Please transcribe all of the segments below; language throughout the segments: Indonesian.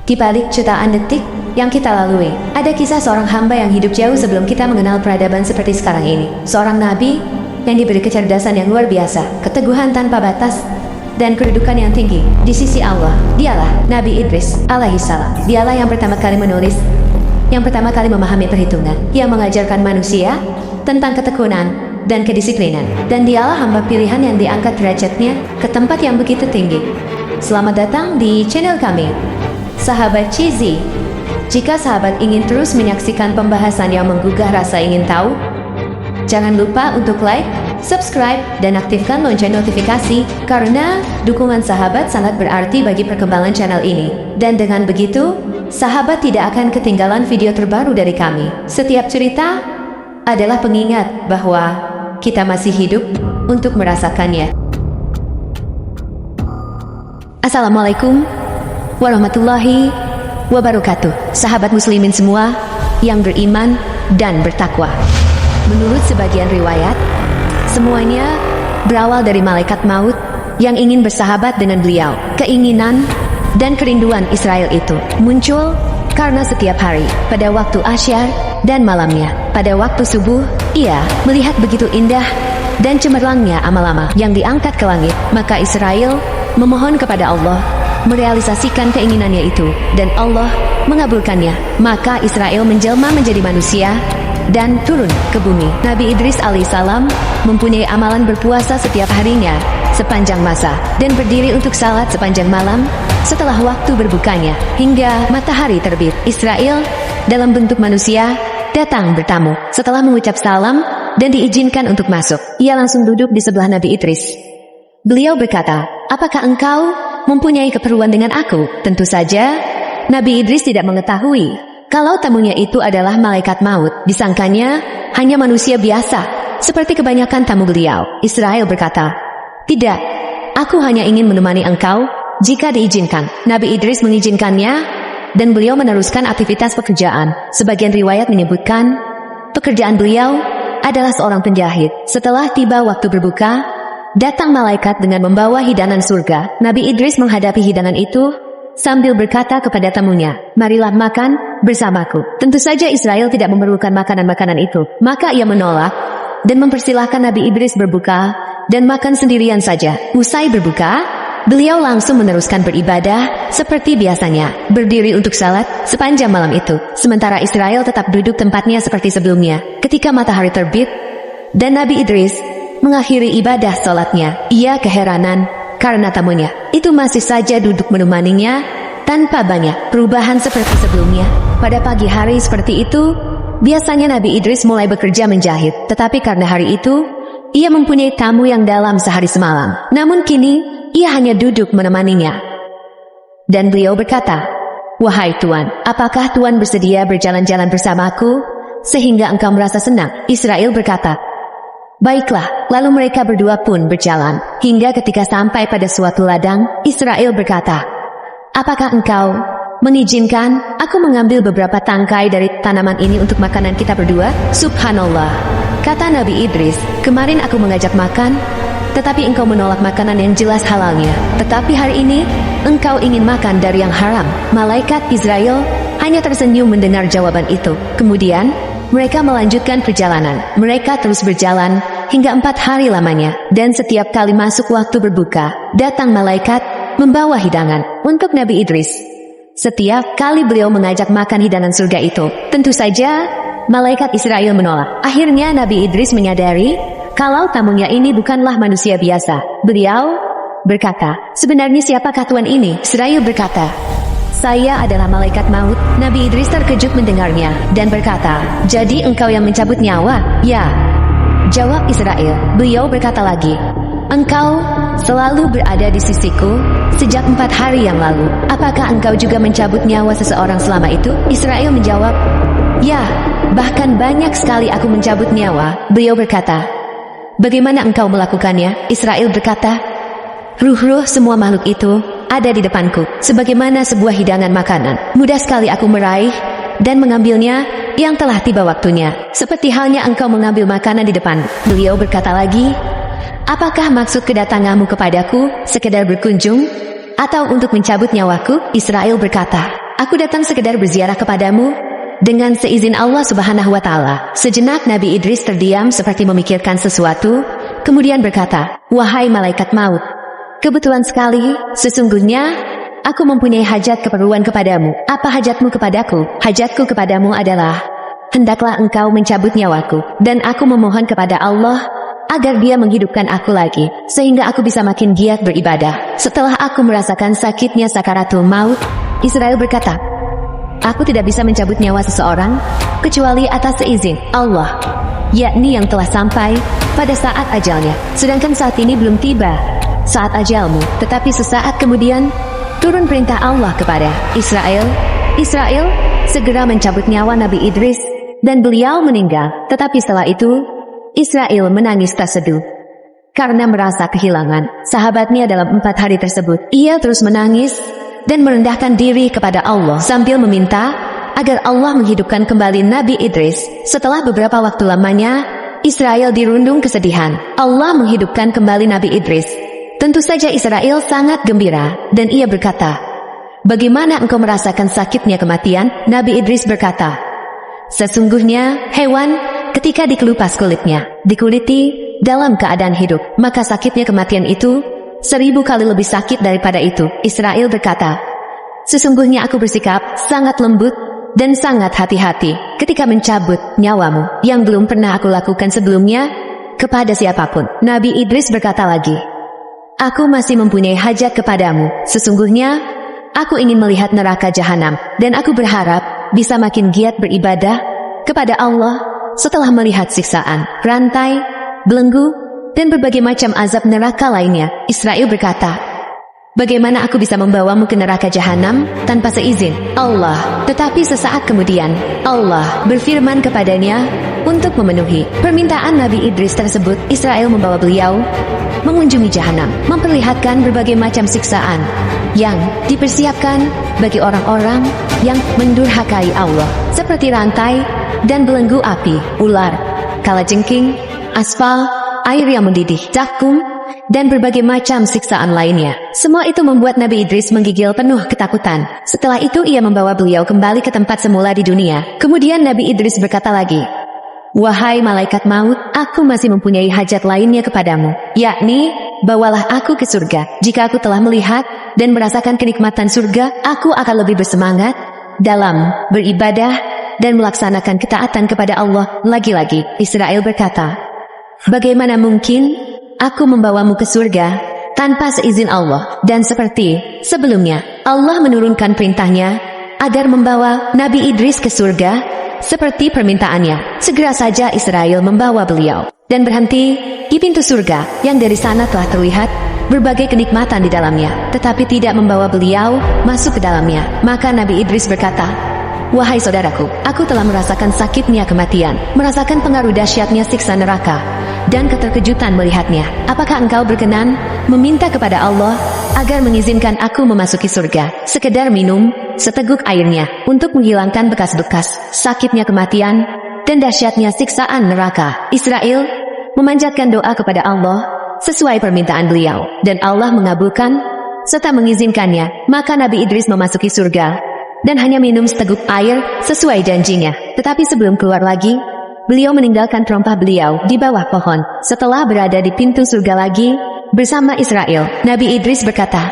Di balik jutaan detik yang kita lalui, ada kisah seorang hamba yang hidup jauh sebelum kita mengenal peradaban seperti sekarang ini. Seorang nabi yang diberi kecerdasan yang luar biasa, keteguhan tanpa batas, dan kedudukan yang tinggi di sisi Allah. Dialah Nabi Idris alaihissalam. Dialah yang pertama kali menulis, yang pertama kali memahami perhitungan, yang mengajarkan manusia tentang ketekunan dan kedisiplinan. Dan dialah hamba pilihan yang diangkat derajatnya ke tempat yang begitu tinggi. Selamat datang di channel kami, Sahabat Cheesy. Jika sahabat ingin terus menyaksikan pembahasan yang menggugah rasa ingin tahu, jangan lupa untuk like, subscribe, dan aktifkan lonceng notifikasi, karena dukungan sahabat sangat berarti bagi perkembangan channel ini. Dan dengan begitu, sahabat tidak akan ketinggalan video terbaru dari kami. Setiap cerita adalah pengingat bahwa kita masih hidup untuk merasakannya. Assalamualaikum warahmatullahi wabarakatuh. Sahabat muslimin semua yang beriman dan bertakwa. Menurut sebagian riwayat, semuanya berawal dari malaikat maut yang ingin bersahabat dengan beliau. Keinginan dan kerinduan Israel itu muncul karena setiap hari, pada waktu asyar dan malamnya, pada waktu subuh, ia melihat begitu indah dan cemerlangnya amal-amal yang diangkat ke langit. Maka Israel memohon kepada Allah merealisasikan keinginannya itu, dan Allah mengabulkannya. Maka Israel menjelma menjadi manusia dan turun ke bumi. Nabi Idris alaihissalam mempunyai amalan berpuasa setiap harinya sepanjang masa, dan berdiri untuk salat sepanjang malam setelah waktu berbukanya hingga matahari terbit. Israel dalam bentuk manusia datang bertamu. Setelah mengucap salam dan diizinkan untuk masuk, ia langsung duduk di sebelah Nabi Idris. Beliau berkata, "Apakah engkau mempunyai keperluan dengan aku?" Tentu saja Nabi Idris tidak mengetahui kalau tamunya itu adalah malaikat maut. Disangkanya hanya manusia biasa, seperti kebanyakan tamu beliau. Israel berkata, "Tidak, aku hanya ingin menemani engkau jika diizinkan." Nabi Idris mengizinkannya, dan beliau meneruskan aktivitas pekerjaan. Sebagian riwayat menyebutkan pekerjaan beliau adalah seorang penjahit. Setelah tiba waktu berbuka, datang malaikat dengan membawa hidangan surga. Nabi Idris menghadapi hidangan itu sambil berkata kepada tamunya, "Marilah makan bersamaku." Tentu saja Israel tidak memerlukan makanan-makanan itu. Maka ia menolak dan mempersilahkan Nabi Idris berbuka dan makan sendirian saja. Usai berbuka, beliau langsung meneruskan beribadah seperti biasanya, berdiri untuk salat sepanjang malam itu. Sementara Israel tetap duduk tempatnya seperti sebelumnya. Ketika matahari terbit dan Nabi Idris mengakhiri ibadah salatnya, ia keheranan karena tamunya itu masih saja duduk menemaninya tanpa banyak perubahan seperti sebelumnya. Pada pagi hari seperti itu, biasanya Nabi Idris mulai bekerja menjahit, tetapi karena hari itu ia mempunyai tamu yang dalam sehari semalam. Namun kini ia hanya duduk menemaninya. Dan beliau berkata, "Wahai Tuan, apakah Tuan bersedia berjalan-jalan bersamaku sehingga engkau merasa senang?" Israel berkata, "Baiklah." Lalu mereka berdua pun berjalan hingga ketika sampai pada suatu ladang. Israel berkata, "Apakah engkau mengizinkan aku mengambil beberapa tangkai dari tanaman ini untuk makanan kita berdua?" "Subhanallah," kata Nabi Idris, "kemarin aku mengajak makan, tetapi engkau menolak makanan yang jelas halalnya. Tetapi hari ini engkau ingin makan dari yang haram." Malaikat Israel hanya tersenyum mendengar jawaban itu. Kemudian mereka melanjutkan perjalanan. Mereka terus berjalan hingga 4 hari lamanya. Dan setiap kali masuk waktu berbuka, datang malaikat membawa hidangan untuk Nabi Idris. Setiap kali beliau mengajak makan hidangan surga itu, tentu saja malaikat Israel menolak. Akhirnya Nabi Idris menyadari kalau tamunya ini bukanlah manusia biasa. Beliau berkata, "Sebenarnya siapakah Tuan ini?" Israel berkata, "Saya adalah malaikat maut." Nabi Idris terkejut mendengarnya dan berkata, "Jadi engkau yang mencabut nyawa?" "Ya," jawab Israel. Beliau berkata lagi, "Engkau selalu berada di sisiku sejak 4 hari yang lalu. Apakah engkau juga mencabut nyawa seseorang selama itu?" Israel menjawab, "Ya, bahkan banyak sekali aku mencabut nyawa." Beliau berkata, "Bagaimana engkau melakukannya?" Israel berkata, "Ruh-ruh semua makhluk itu ada di depanku, sebagaimana sebuah hidangan makanan. Mudah sekali aku meraih dan mengambilnya yang telah tiba waktunya, seperti halnya engkau mengambil makanan di depan." Beliau berkata lagi, "Apakah maksud kedatanganmu kepadaku sekedar berkunjung atau untuk mencabut nyawaku?" Israel berkata, aku datang sekedar berziarah kepadamu dengan seizin Allah Subhanahu wa Ta'ala. Sejenak Nabi Idris terdiam seperti memikirkan sesuatu, kemudian berkata, wahai malaikat maut, kebetulan sekali, sesungguhnya aku mempunyai hajat keperluan kepadamu. Apa hajatmu kepadaku? Hajatku kepadamu adalah, hendaklah engkau mencabut nyawaku, dan aku memohon kepada Allah agar dia menghidupkan aku lagi, sehingga aku bisa makin giat beribadah. Setelah aku merasakan sakitnya sakaratul maut, Israel berkata, aku tidak bisa mencabut nyawa seseorang, kecuali atas seizin Allah, yakni yang telah sampai pada saat ajalnya. Sedangkan saat ini belum tiba saat ajalmu, tetapi sesaat kemudian turun perintah Allah kepada Israel. Israel segera mencabut nyawa Nabi Idris, dan beliau meninggal. Tetapi setelah itu, Israel menangis terseduh karena merasa kehilangan sahabatnya dalam 4 hari tersebut. Ia terus menangis dan merendahkan diri kepada Allah sambil meminta agar Allah menghidupkan kembali Nabi Idris. Setelah beberapa waktu lamanya, Israel dirundung kesedihan. Allah menghidupkan kembali Nabi Idris. Tentu saja Israel sangat gembira, dan ia berkata, bagaimana engkau merasakan sakitnya kematian? Nabi Idris berkata, sesungguhnya hewan ketika dikelupas kulitnya, dikuliti dalam keadaan hidup, maka sakitnya kematian itu 1000 kali lebih sakit daripada itu. Israel berkata, sesungguhnya aku bersikap sangat lembut dan sangat hati-hati ketika mencabut nyawamu yang belum pernah aku lakukan sebelumnya kepada siapapun. Nabi Idris berkata lagi, aku masih mempunyai hajat kepadamu. Sesungguhnya aku ingin melihat neraka jahanam, dan aku berharap bisa makin giat beribadah kepada Allah setelah melihat siksaan, rantai, belenggu, dan berbagai macam azab neraka lainnya. Israel berkata, bagaimana aku bisa membawamu ke neraka jahanam tanpa seizin Allah? Tetapi sesaat kemudian, Allah berfirman kepadanya untuk memenuhi permintaan Nabi Idris tersebut. Israel membawa beliau mengunjungi jahanam, memperlihatkan berbagai macam siksaan yang dipersiapkan bagi orang-orang yang mendurhakai Allah, seperti rantai dan belenggu api, ular, kalajengking, aspal, air yang mendidih, cakung, dan berbagai macam siksaan lainnya. Semua itu membuat Nabi Idris menggigil penuh ketakutan. Setelah itu ia membawa beliau kembali ke tempat semula di dunia. Kemudian Nabi Idris berkata lagi, wahai malaikat maut, aku masih mempunyai hajat lainnya kepadamu, yakni bawalah aku ke surga. Jika aku telah melihat dan merasakan kenikmatan surga, aku akan lebih bersemangat dalam beribadah dan melaksanakan ketaatan kepada Allah. Lagi-lagi Israel berkata, bagaimana mungkin aku membawamu ke surga tanpa seizin Allah? Dan seperti sebelumnya, Allah menurunkan perintahnya agar membawa Nabi Idris ke surga seperti permintaannya. Segera saja Israel membawa beliau dan berhenti di pintu surga yang dari sana telah terlihat berbagai kenikmatan di dalamnya, tetapi tidak membawa beliau masuk ke dalamnya. Maka Nabi Idris berkata, wahai saudaraku, aku telah merasakan sakitnya kematian, merasakan pengaruh dahsyatnya siksa neraka, dan keterkejutan melihatnya. Apakah engkau berkenan meminta kepada Allah agar mengizinkan aku memasuki surga, sekedar minum seteguk airnya, untuk menghilangkan bekas-bekas sakitnya kematian dan dahsyatnya siksaan neraka? Israel memanjatkan doa kepada Allah sesuai permintaan beliau, dan Allah mengabulkan serta mengizinkannya. Maka Nabi Idris memasuki surga dan hanya minum seteguk air sesuai janjinya. Tetapi sebelum keluar lagi, beliau meninggalkan terompah beliau di bawah pohon. Setelah berada di pintu surga lagi bersama Israel, Nabi Idris berkata,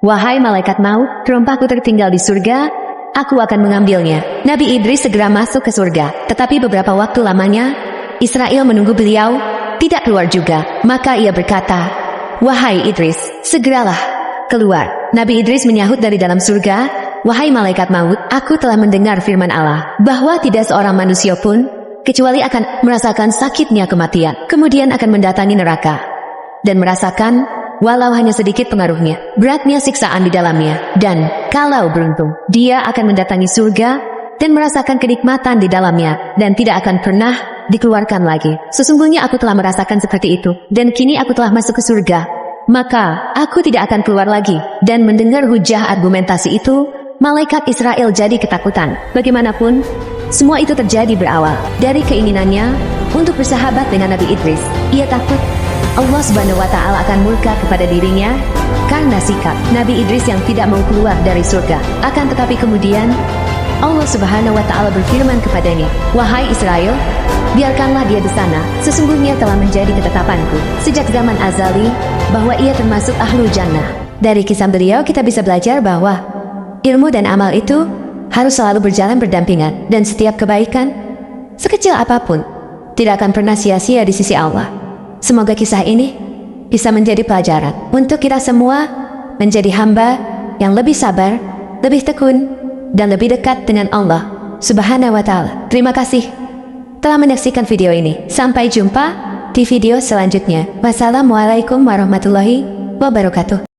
wahai malaikat maut, terompahku tertinggal di surga, aku akan mengambilnya. Nabi Idris segera masuk ke surga, tetapi beberapa waktu lamanya Israel menunggu beliau tidak keluar juga. Maka ia berkata, wahai Idris, segeralah keluar. Nabi Idris menyahut dari dalam surga, wahai malaikat maut, aku telah mendengar firman Allah, bahwa tidak seorang manusia pun kecuali akan merasakan sakitnya kematian, kemudian akan mendatangi neraka, dan merasakan walau hanya sedikit pengaruhnya, beratnya siksaan di dalamnya, dan kalau beruntung, dia akan mendatangi surga dan merasakan kenikmatan di dalamnya, dan tidak akan pernah dikeluarkan lagi. Sesungguhnya aku telah merasakan seperti itu, dan kini aku telah masuk ke surga, maka aku tidak akan keluar lagi. Dan mendengar hujah argumentasi itu, malaikat Israel jadi ketakutan. Bagaimanapun, semua itu terjadi berawal dari keinginannya untuk bersahabat dengan Nabi Idris. Ia takut Allah Subhanahu wa Ta'ala akan murka kepada dirinya karena sikap Nabi Idris yang tidak mau keluar dari surga. Akan tetapi kemudian Allah Subhanahu wa Ta'ala berfirman kepadanya, "Wahai Israel, biarkanlah dia di sana. Sesungguhnya telah menjadi ketetapanku sejak zaman azali bahwa ia termasuk ahlul jannah." Dari kisah beliau kita bisa belajar bahwa ilmu dan amal itu harus selalu berjalan berdampingan, dan setiap kebaikan, sekecil apapun, tidak akan pernah sia-sia di sisi Allah. Semoga kisah ini bisa menjadi pelajaran untuk kita semua menjadi hamba yang lebih sabar, lebih tekun, dan lebih dekat dengan Allah Subhanahu wa Ta'ala. Terima kasih telah menyaksikan video ini. Sampai jumpa di video selanjutnya. Wassalamualaikum warahmatullahi wabarakatuh.